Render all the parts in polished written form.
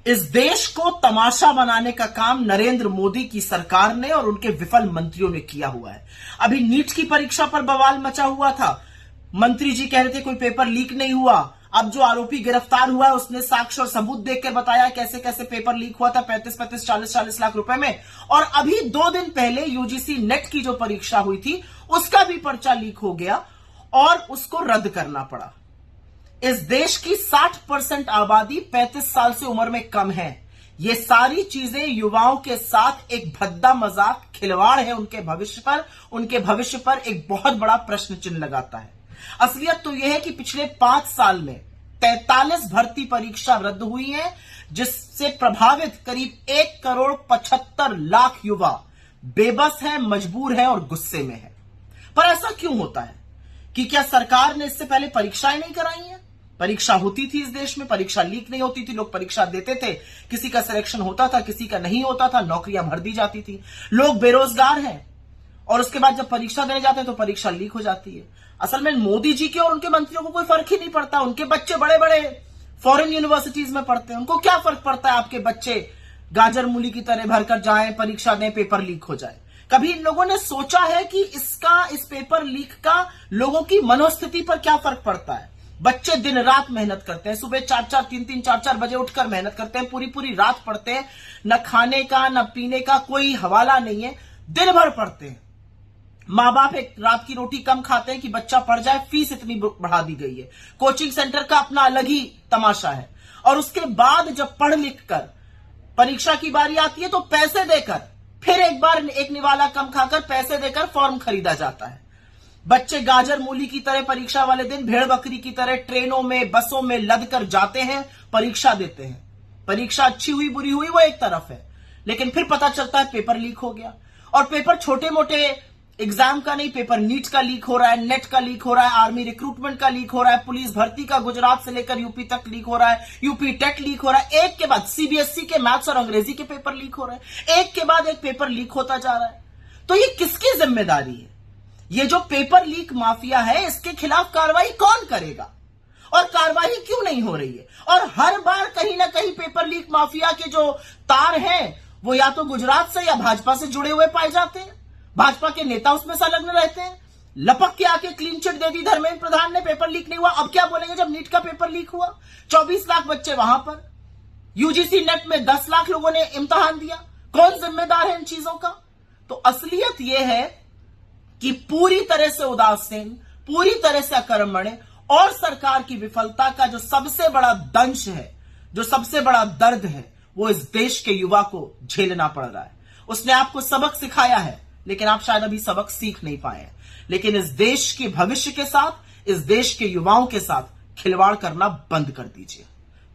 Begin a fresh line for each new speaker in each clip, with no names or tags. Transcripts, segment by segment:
इस देश को तमाशा बनाने का काम नरेंद्र मोदी की सरकार ने और उनके विफल मंत्रियों ने किया हुआ है। अभी नीट की परीक्षा पर बवाल मचा हुआ था। मंत्री जी कह रहे थे कोई पेपर लीक नहीं हुआ। अब जो आरोपी गिरफ्तार हुआ है उसने साक्ष्य और सबूत देखकर बताया कैसे कैसे पेपर लीक हुआ था 35-35, 40-40 लाख रुपए में। और अभी 2 दिन पहले यूजीसी नेट की जो परीक्षा हुई थी उसका भी पर्चा लीक हो गया और उसको रद्द करना पड़ा। इस देश की 60% आबादी 35 साल से उम्र में कम है। ये सारी चीजें युवाओं के साथ एक भद्दा मजाक खिलवाड़ है। उनके भविष्य पर एक बहुत बड़ा प्रश्न चिन्ह लगाता है। असलियत तो यह है कि पिछले 5 साल में 43 भर्ती परीक्षा रद्द हुई है, जिससे प्रभावित करीब 1,75,00,000 युवा बेबस हैं, मजबूर हैं और गुस्से में हैं। पर ऐसा क्यों होता है कि क्या सरकार ने इससे पहले परीक्षाएं नहीं कराई हैं? परीक्षा होती थी इस देश में, परीक्षा लीक नहीं होती थी, लोग परीक्षा देते थे, किसी का सिलेक्शन होता था, किसी का नहीं होता था, नौकरियां भर दी जाती थी। लोग बेरोजगार हैं और उसके बाद जब परीक्षा देने जाते हैं तो परीक्षा लीक हो जाती है। असल में मोदी जी के और उनके मंत्रियों को कोई फर्क ही नहीं पड़ता। उनके बच्चे बड़े बड़े फॉरेन यूनिवर्सिटीज में पढ़ते हैं, उनको क्या फर्क पड़ता है आपके बच्चे गाजर मूली की तरह भरकर जाएं, परीक्षा दें, पेपर लीक हो जाए। कभी इन लोगों ने सोचा है कि इस पेपर लीक का लोगों की मनोस्थिति पर क्या फर्क पड़ता है? बच्चे दिन रात मेहनत करते हैं, सुबह 4-4, 3-3, 4-4 बजे उठकर मेहनत करते हैं, पूरी रात पढ़ते हैं, न खाने का न पीने का कोई हवाला नहीं है, दिन भर पढ़ते हैं। माँ बाप एक रात की रोटी कम खाते हैं कि बच्चा पढ़ जाए, फीस इतनी बढ़ा दी गई है। कोचिंग सेंटर का अपना अलग ही तमाशा है। और उसके बाद जब पढ़ लिख कर परीक्षा की बारी आती है तो पैसे देकर फिर एक बार एक निवाला कम खाकर पैसे देकर फॉर्म खरीदा जाता है। बच्चे गाजर मूली की तरह परीक्षा वाले दिन भेड़ बकरी की तरह ट्रेनों में, बसों में लद कर जाते हैं, परीक्षा देते हैं। परीक्षा अच्छी हुई बुरी हुई वो एक तरफ है, लेकिन फिर पता चलता है पेपर लीक हो गया। और पेपर छोटे मोटे एग्जाम का नहीं, पेपर नीट का लीक हो रहा है, नेट का लीक हो रहा है, आर्मी रिक्रूटमेंट का लीक हो रहा है, पुलिस भर्ती का गुजरात से लेकर यूपी तक लीक हो रहा है, यूपी टेट लीक हो रहा है। एक के बाद सीबीएसई के मैथ्स और अंग्रेजी के पेपर लीक हो रहे हैं, एक के बाद एक पेपर लीक होता जा रहा है। तो ये किसकी जिम्मेदारी है? ये जो पेपर लीक माफिया है, इसके खिलाफ कार्रवाई कौन करेगा और कार्रवाई क्यों नहीं हो रही है? और हर बार कहीं ना कहीं पेपर लीक माफिया के जो तार हैं वो या तो गुजरात से या भाजपा से जुड़े हुए पाए जाते हैं। भाजपा के नेता उसमें संलग्न रहते हैं। लपक के आके क्लीन चिट दे दी धर्मेंद्र प्रधान ने, पेपर लीक नहीं हुआ। अब क्या बोलेंगे जब नीट का पेपर लीक हुआ? 24 लाख बच्चे वहां पर, यूजीसी नेट में 10 लाख लोगों ने इम्तिहान दिया। कौन जिम्मेदार है इन चीजों का? तो असलियत यह है कि पूरी तरह से उदासीन, पूरी तरह से अकर्मण्य और सरकार की विफलता का जो सबसे बड़ा दंश है, जो सबसे बड़ा दर्द है, वो इस देश के युवा को झेलना पड़ रहा है। उसने आपको सबक सिखाया है, लेकिन आप शायद अभी सबक सीख नहीं पाए हैं। लेकिन इस देश के भविष्य के साथ, इस देश के युवाओं के साथ खिलवाड़ करना बंद कर दीजिए।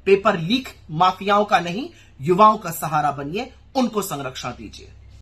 पेपर लीक माफियाओं का नहीं, युवाओं का सहारा बनिए, उनको संरक्षण दीजिए।